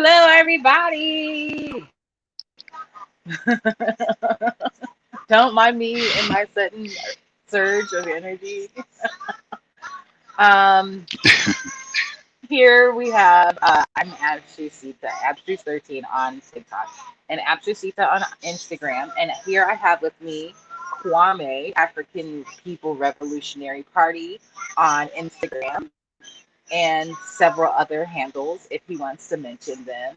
Hello, everybody. Don't mind me and my sudden surge of energy. Um, Here we have I'm Abstruse13 on TikTok and Abstrusita on Instagram. And here I have with me Kwame, African People Revolutionary Party on Instagram, and several other handles if he wants to mention them.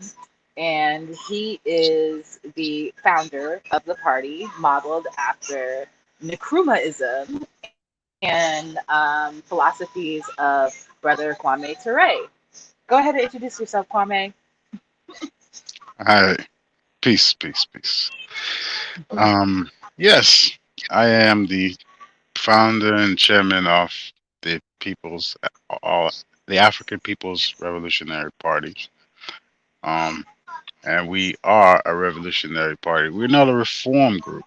And he is the founder of the party, modeled after Nkrumahism and philosophies of Brother Kwame Ture. Go ahead and introduce yourself, Kwame. Hi, peace, peace, peace. Yes, I am the founder and chairman of the People's, all the African People's Revolutionary Party. Um, and we are a revolutionary party. We're not a reform group.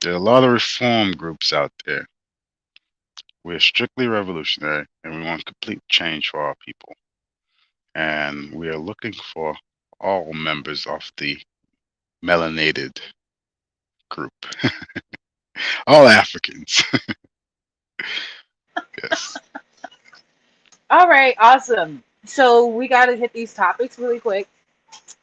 There are a lot of reform groups out there. We're strictly revolutionary, and we want complete change for our people. And we are looking for all members of the melanated group, all Africans. Yes. All right, awesome. So we got to hit these topics really quick.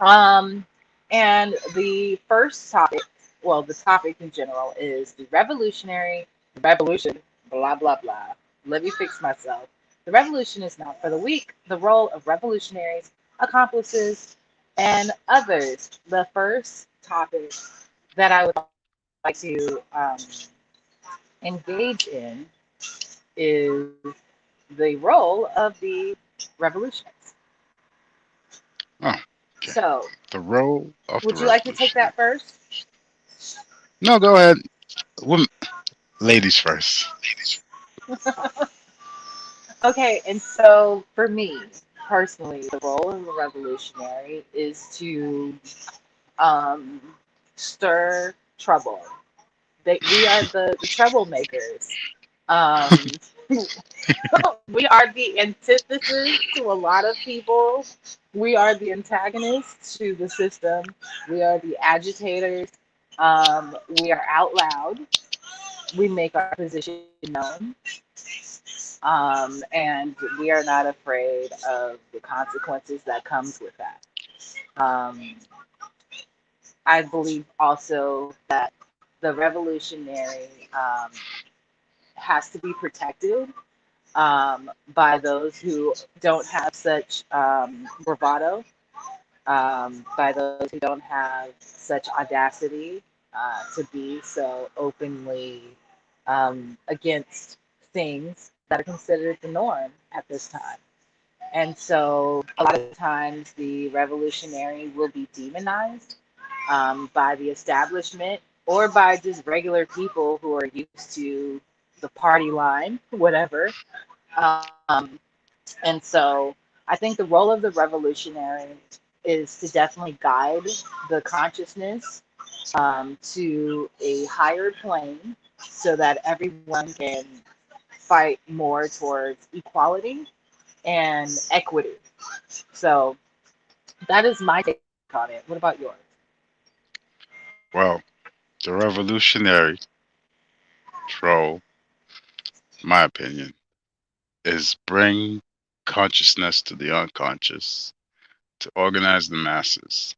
Um, and the first topic, well, the topic in general is the revolutionary revolution, blah, blah, blah. Let me fix myself. The revolution is not for the weak. The role of revolutionaries, accomplices, and others. The first topic that I would like to engage in is the role of the revolutionaries. Oh, okay. So, The role of the would you like to take revolutionary. that first? No, go ahead. Women, ladies first. Okay, and so for me personally, the role of a revolutionary is to um, stir trouble. We are the troublemakers. Um, we are the antithesis to a lot of people. We are the antagonists to the system. We are the agitators. We are out loud. We make our position known. And we are not afraid of the consequences that comes with that. Um, I believe also that the revolutionary has to be protected by those who don't have such bravado, by those who don't have such audacity to be so openly against things that are considered the norm at this time. And so a lot of times the revolutionary will be demonized by the establishment or by just regular people who are used to the party line, whatever. Um, and so I think the role of the revolutionary is to definitely guide the consciousness to a higher plane so that everyone can fight more towards equality and equity. So that is my take on it. What about yours? Well, the revolutionary role, my opinion, is bring consciousness to the unconscious, to organize the masses,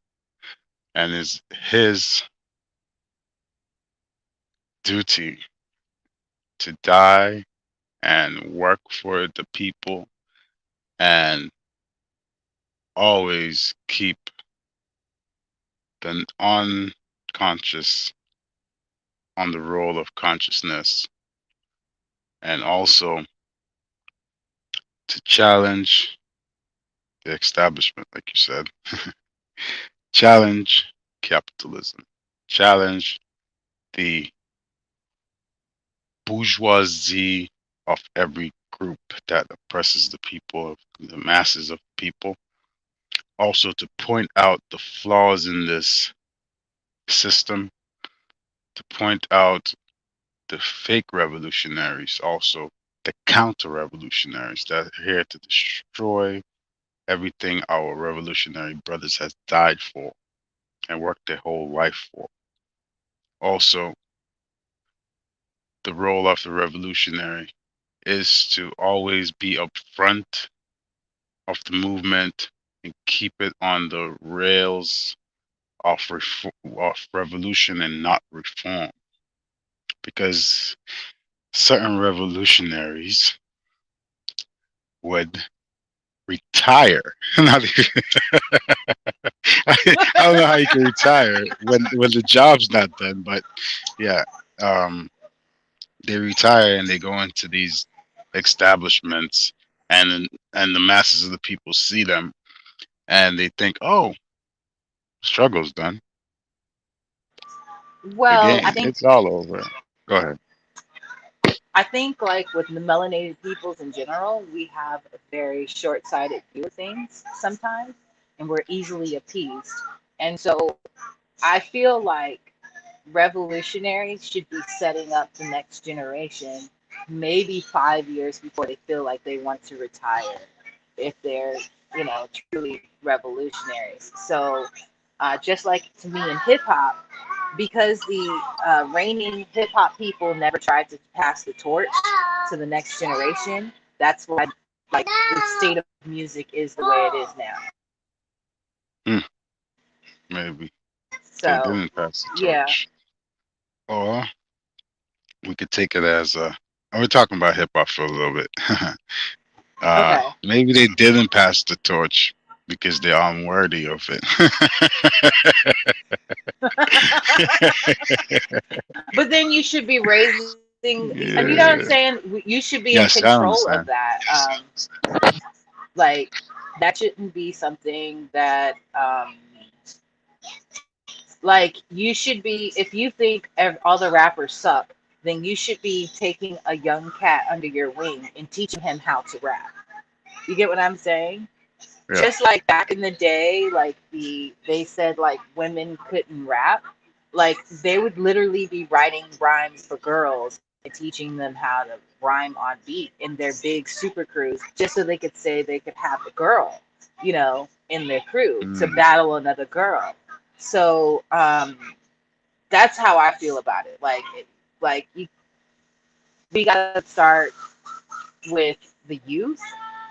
and is his duty to die and work for the people and always keep the unconscious on the role of consciousness, and also to challenge the establishment, like you said, challenge capitalism, challenge the bourgeoisie of every group that oppresses the people, the masses of people. Also, to point out the flaws in this system, to point out the fake revolutionaries, also the counter revolutionaries that are here to destroy everything our revolutionary brothers has died for and worked their whole life for. Also, the role of the revolutionary is to always be upfront of the movement and keep it on the rails of revolution and not reform. Because certain revolutionaries would retire. Not even, I don't know how you can retire when the job's not done, but yeah, um, they retire and they go into these establishments, and the masses of the people see them and they think, oh, struggle's done, the Well, game, it's all over. Go ahead. I think like with the melanated peoples in general, we have a very short-sighted view of things sometimes, and we're easily appeased. And so I feel like revolutionaries should be setting up the next generation maybe 5 years before they feel like they want to retire, if they're, truly revolutionaries. So just like to me in hip hop, because the reigning hip hop people never tried to pass the torch to the next generation, that's why like the state of music is the way it is now. Hmm, maybe they So didn't pass the yeah, torch, or we could take it as a. We're talking about hip hop for a little bit. okay. Maybe they didn't pass the torch because they're unworthy of it. But then you should be raising, you know what I'm saying? Yeah. You should be in Yes, I control of understand. that. Like that shouldn't be something that like you should be, if you think all the rappers suck, then you should be taking a young cat under your wing and teaching him how to rap. You get what I'm saying? Yeah. Just like back in the day, like they said like women couldn't rap, like they would literally be writing rhymes for girls and teaching them how to rhyme on beat in their big super crews, just so they could say they could have a girl, in their crew to Mm, battle another girl. So that's how I feel about it. Like we gotta start with the youth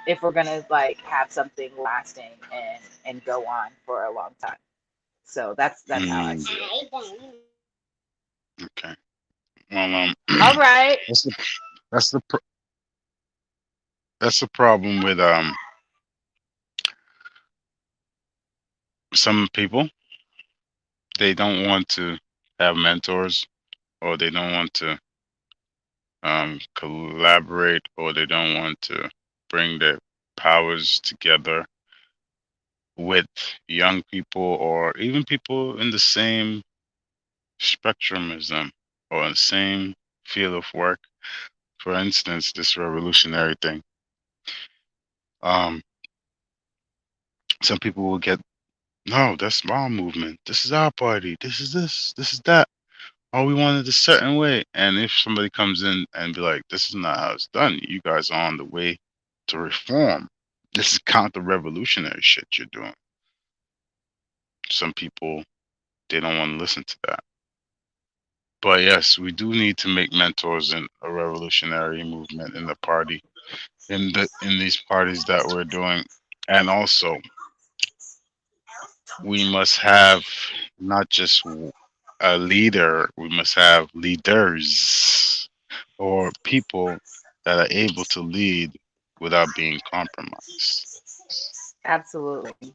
if we're gonna like have something lasting and go on for a long time. So that's how I mm, see it. okay. Well, All right. that's the that's the that's the problem with some people. They don't want to have mentors, or they don't want to collaborate, or they don't want to bring their powers together with young people, or even people in the same spectrum as them, or in the same field of work. For instance, this revolutionary thing. Um, some people will get, no, that's our movement. This is our party. This is this. This is that. Oh, we want it a certain way. And if somebody comes in and be like, this is not how it's done, you guys are on the way to reform. This is counter revolutionary shit you're doing. Some people, they don't want to listen to that. But yes, we do need to make mentors in a revolutionary movement in the party, in these parties that we're doing. And also, we must have not just a leader, we must have leaders, or people that are able to lead without being compromised. Absolutely.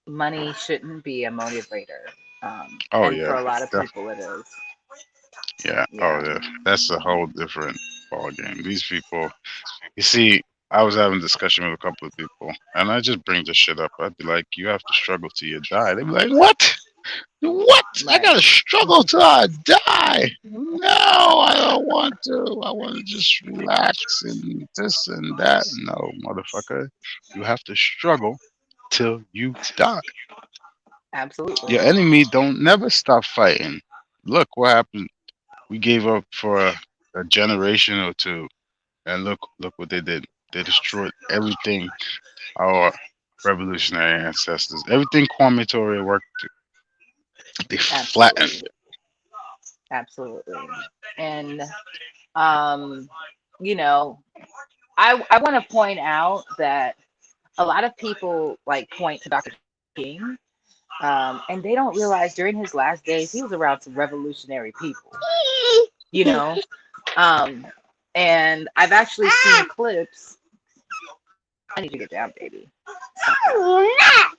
Money shouldn't be a motivator. Oh And for yeah, a lot of def- people it is. yeah. Oh Yeah. yeah, that's a whole different ball game. These people, you see, I was having a discussion with a couple of people, and I just bring this shit up. I'd be like, "You have to struggle till you die." They'd be like, "What? What? I Right. gotta struggle till I die? No, I don't want to. I want to just relax and this and that." No, motherfucker, you have to struggle till you die. Your Absolutely. enemy don't never stop fighting. Look what happened. We gave up for a generation or two, and look what they did. They destroyed everything. revolutionary ancestors. Everything Kwame Ture worked, they flattened. Absolutely. Absolutely. And um, you know, I want to point out that a lot of people like point to Dr. King, and they don't realize during his last days he was around some revolutionary people, you know. Um, and I've actually seen clips. I need to get down, baby.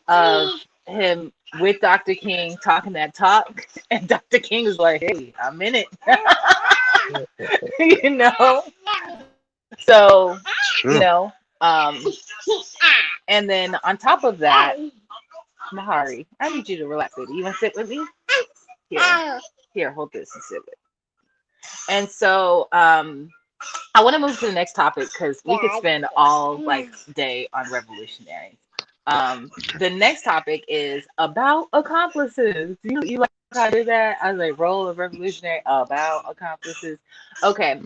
Of him with Dr. King talking that talk, and Dr. King is like, "Hey, I'm in it," you know. So, It's you true. know, and then on top of that, Mahari, I need you to relax, baby. You want to sit with me? Here, here, hold this and sit with. And so, I want to move to the next topic because we could spend all like day on revolutionaries. The next topic is about accomplices. You like how I did that? I was like, role of revolutionary about accomplices. Okay.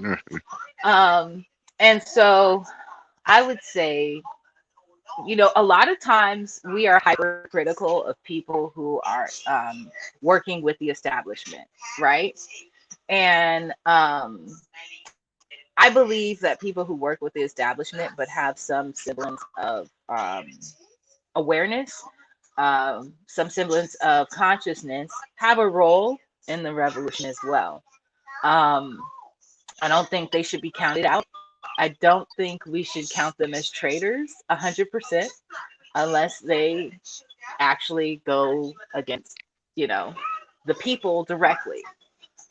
Um, and so I would say, a lot of times we are hypercritical of people who are working with the establishment, right? And I believe that people who work with the establishment but have some semblance of awareness, some semblance of consciousness, have a role in the revolution as well. Um, I don't think they should be counted out. I don't think we should count them as traitors 100% unless they actually go against, you know, the people directly.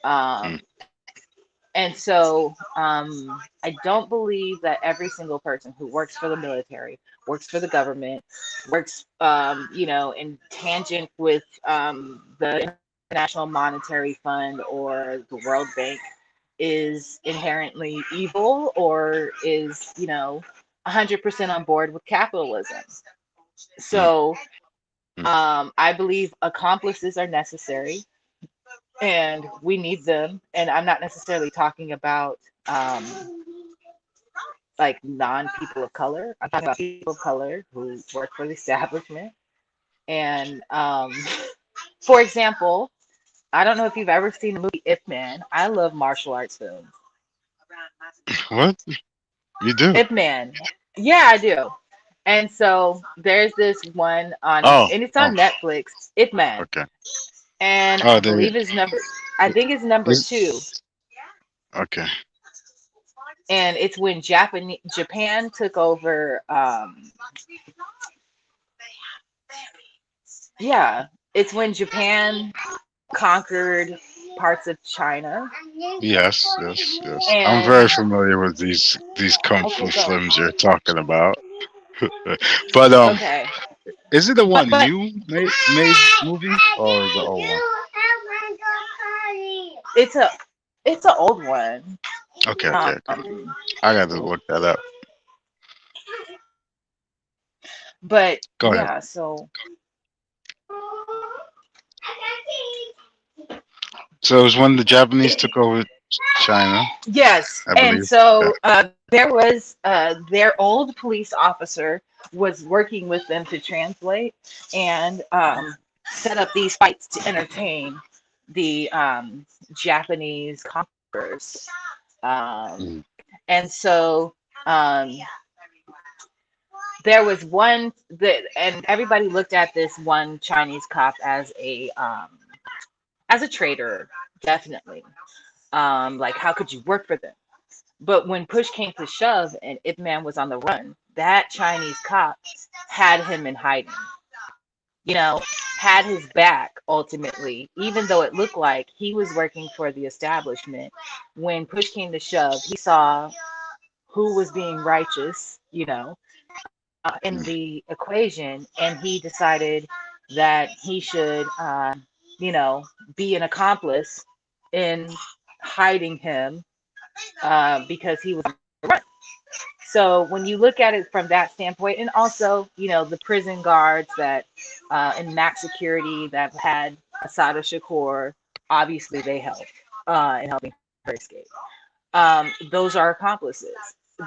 Um, and so I don't believe that every single person who works for the military, works for the government, works, in tangent with the International Monetary Fund or the World Bank is inherently evil or is, 100% on board with capitalism. So I believe accomplices are necessary and we need them. And I'm not necessarily talking about like non people of color. I'm talking about people of color who work for the establishment. And for example, I don't know if you've ever seen the movie Ip Man. I love martial arts films. What? You do? Ip Man. Yeah, I do. And so there's this one on, Oh, and it's oh, on Netflix, Ip Man. okay. And Oh, I believe it's I think it's number is two. okay. And it's when Japan took over. Yeah, it's when Japan conquered parts of China. Yes, yes, yes. I'm And very familiar with these kung fu okay, go. films you're talking about. But Okay, is it the but one you made movie or is the old one? it's a old one. Okay, okay, okay. Um, I got to look that up. but Go ahead. yeah, so So it was when the Japanese took over China, yes, I and believe. so Okay. there was their old police officer was working with them to translate and set up these fights to entertain the Japanese conquerors. Um, Mm, and so um, there was one that, and everybody looked at this one Chinese cop as a traitor, definitely. Like, how could you work for them? But when push came to shove and Ip Man was on the run, that Chinese cop had him in hiding, you know, had his back ultimately, even though it looked like he was working for the establishment. When push came to shove, he saw who was being righteous, in mm, the equation, and he decided that he should, be an accomplice in hiding him because he was on the run. So when you look at it from that standpoint, and also, the prison guards that in max security that had Asada Shakur, obviously they helped in helping her escape. Those are accomplices.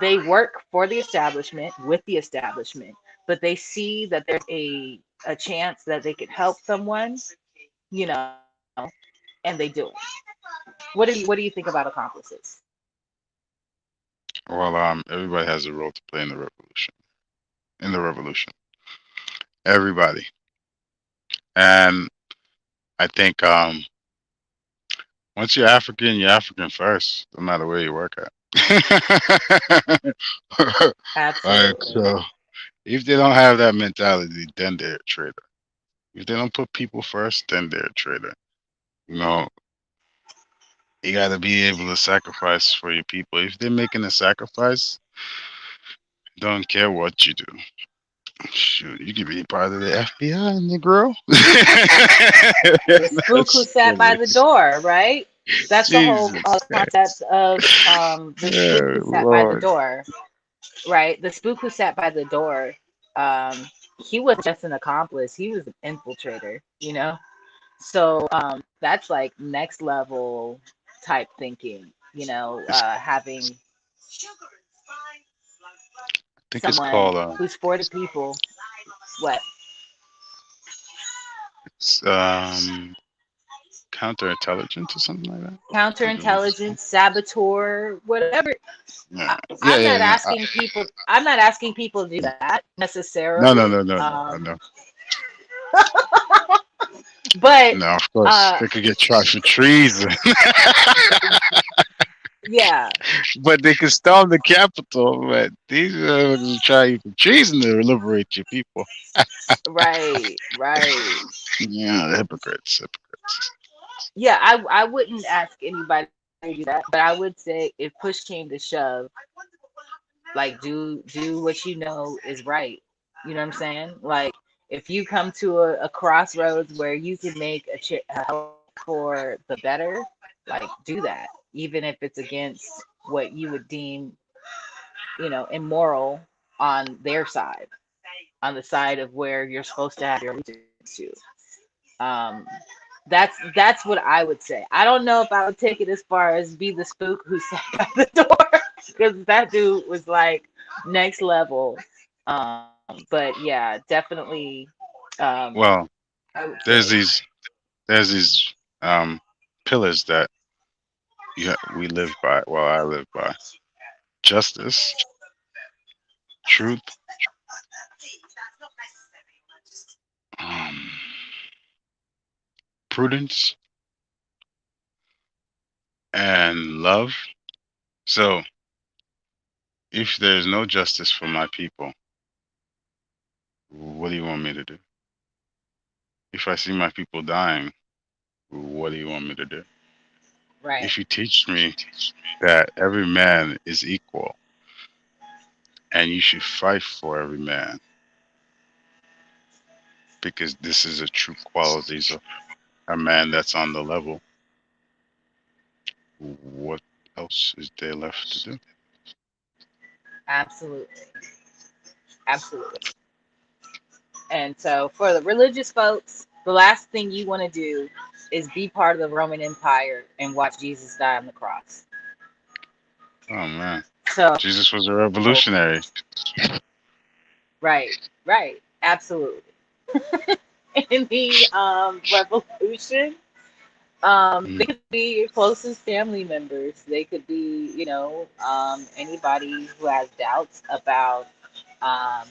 They work for the establishment with the establishment, but they see that there's a chance that they could help someone, you know, and they do it. What do you think about accomplices? Well, everybody has a role to play in the revolution. In the revolution, everybody, and I think once you're African first, no matter where you work at. Like Absolutely. so, if they don't have that mentality, then they're a traitor. If they don't put people first, then they're a traitor. You know, you got to be able to sacrifice for your people. If they're making a sacrifice, don't care what you do. Shoot, you could be part of the FBI, Negro. The spook who That's sat by the serious. door, right? That's the whole Jesus concept Christ. of the spook Oh, who sat by the Lord. door, right? The spook who sat by the door, um, he wasn't just an accomplice, he was an infiltrator, you know? So that's like next level type thinking, It's, having I think it's someone called who's for the people, what, it's counterintelligence or something like that. I believe it's called. counterintelligence, saboteur, whatever. Yeah, yeah, I'm yeah. not No, asking people. I'm not asking people to do that no, no, necessarily. no, no, no, no, no. But No, of course uh, they could get tried for treason, yeah, but they could storm the Capitol. But these will try you for treason to liberate your people. right, right. Yeah, the hypocrites, hypocrites. Yeah, I wouldn't ask anybody to do that, but I would say if push came to shove, like do what you know is right. You know what I'm saying? Like if you come to a crossroads where you can make a help for the better, like do that, even if it's against what you would deem, immoral on their side, on the side of where you're supposed to have your allegiance to. Um, that's what I would say. I don't know if I would take it as far as be the spook who sat by the door because that dude was like next level. But yeah, definitely. Um, Well, I would there's say these there's these pillars that we live by. Well, I live by justice, truth, um, prudence, and love. So, if there's no justice for my people, what do you want me to do? If I see my people dying, what do you want me to do? right. If you teach me that every man is equal and you should fight for every man because this is a true qualities of a man that's on the level, what else is there left to do? Absolutely, absolutely. And so for the religious folks, the last thing you want to do is be part of the Roman Empire and watch Jesus die on the cross. Oh man, So Jesus was a revolutionary. right, right, absolutely. In the revolution, they Mm. could be your closest family members. They could be, anybody who has doubts about um,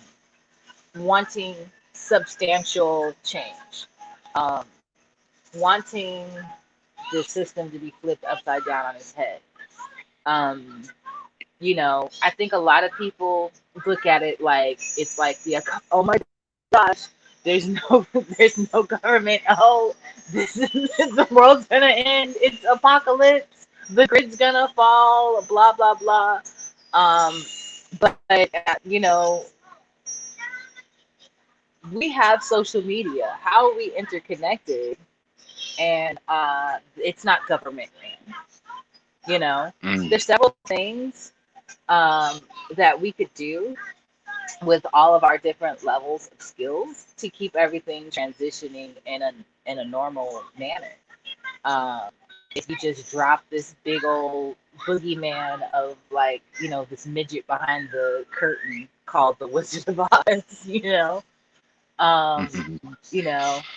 wanting substantial change, um, wanting the system to be flipped upside down on its head. Um, I think a lot of people look at it like it's like oh my gosh, there's no there's no government. Oh, this is the world's gonna end. It's apocalypse. The grid's gonna fall. Blah blah blah. Um, but we have social media. How are we interconnected? And it's not government ran. Mm. There's several things um, that we could do with all of our different levels of skills to keep everything transitioning in a normal manner. Um, if you just drop this big old boogeyman of like, this midget behind the curtain called the Wizard of Oz, um, Mhm.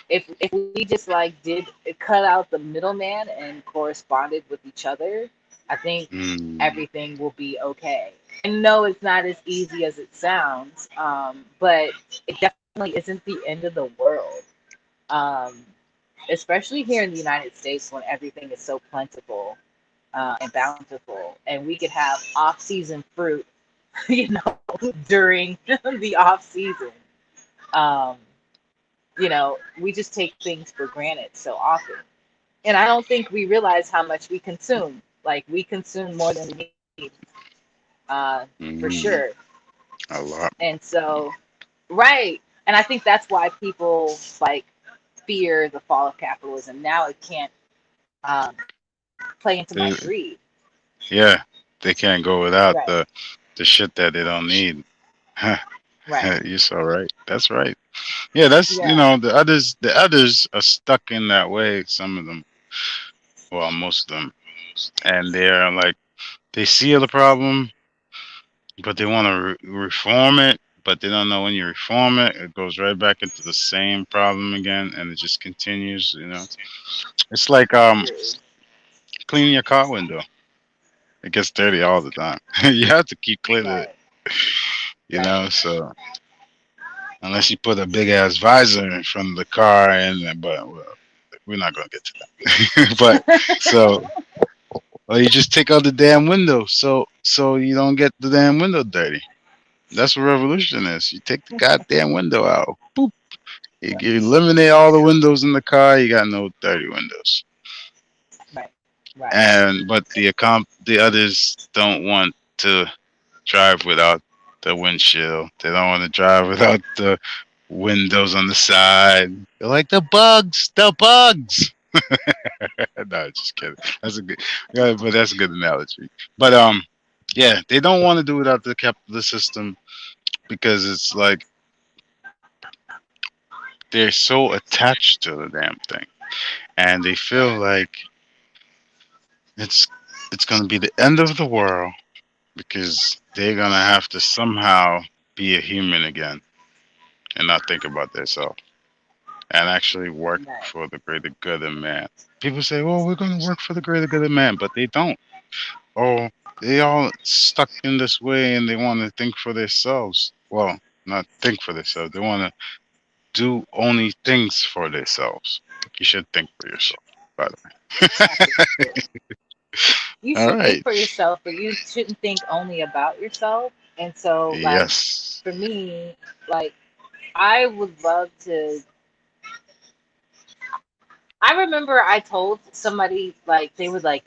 if we just like did cut out the middleman and corresponded with each other, I think Mm. everything will be okay. And no, it's not as easy as it sounds, but it definitely isn't the end of the world. Um, Especially here in the United States when everything is so plentiful and bountiful, and we could have off-season fruit, during the off season. Um, we just take things for granted so often. And I don't think we realize how much we consume. Like, we consume more than we need, for Mm. sure. A lot. And so, right. And I think that's why people like fear the fall of capitalism. Now it can't um, play into my They, greed. yeah, they can't go without Right. the shit that they don't need. Right. You're so right. That's right. Yeah, that's Yeah. the others are stuck in that way. Some of them, well, most of them, and they're like they see the problem, but they want to reform it, but they don't know when you reform it, it goes right back into the same problem again, and it just continues. It's like True. cleaning your car window. It gets dirty all the time. You have to keep cleaning it. Right. Right. So unless you put a big ass visor in front of the car, but well, we're not gonna get to that. But so, or you just take out the damn window, so you don't get the damn window dirty. That's what revolution is. You take the goddamn window out. Boop. You eliminate all the windows in the car. You got no dirty windows. Right. Right. The others don't want to drive without the windshield. They don't want to drive without the windows on the side. They're like the bugs, the bugs. No, just kidding. That's a good, yeah, but that's a good analogy. But yeah, they don't want to do without the capitalist system because it's like they're so attached to the damn thing, and they feel like it's it's gonna be the end of the world because they're gonna have to somehow be a human again and not think about themselves and actually work Right. for the greater good of man. People say, "Oh, we're going to work for the greater good of man," but they don't. Oh, they all stuck in this way and they want to think for themselves. Well, not think for themselves. They want to do only things for themselves. You should think for yourself, by the way. Absolutely. You All should think right. for yourself, but you shouldn't think only about yourself. And so, like, Yes. for me, like, I would love to. I remember I told somebody, like, they were like,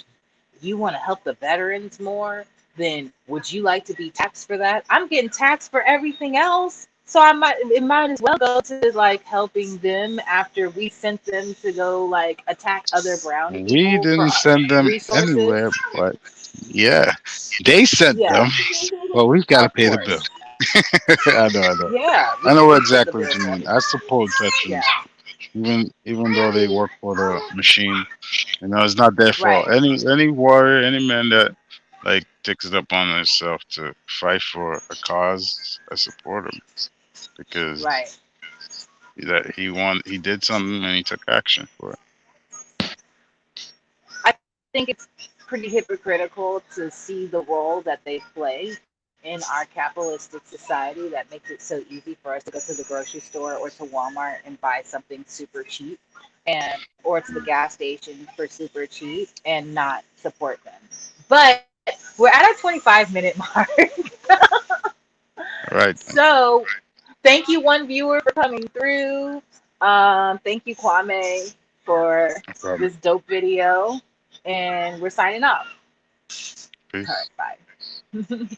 you want to help the veterans more? Then would you like to be taxed for that? I'm getting taxed for everything else. So it might as well go to like helping them after we sent them to go like attack other brown We people for didn't send them resources. anywhere, but yeah, they sent Yeah, them. Well, we've got to of pay the bill. course. I know, I know. Yeah, I know we put the exactly what you bills mean. up. I support Yeah, veterans, even though they work for the machine. It's not their fault. right, Any warrior, any man that like takes it up on himself to fight for a cause, I support him because right. he did something and he took action for it. I think it's pretty hypocritical to see the role that they play in our capitalistic society that makes it so easy for us to go to the grocery store or to Walmart and buy something super cheap and or to the gas station for super cheap and not support them. But we're at our 25-minute mark. All right, So thank you, one viewer, for coming through. Thank you, Kwame, for no problem. this dope video. And we're signing off. All Peace. right, bye.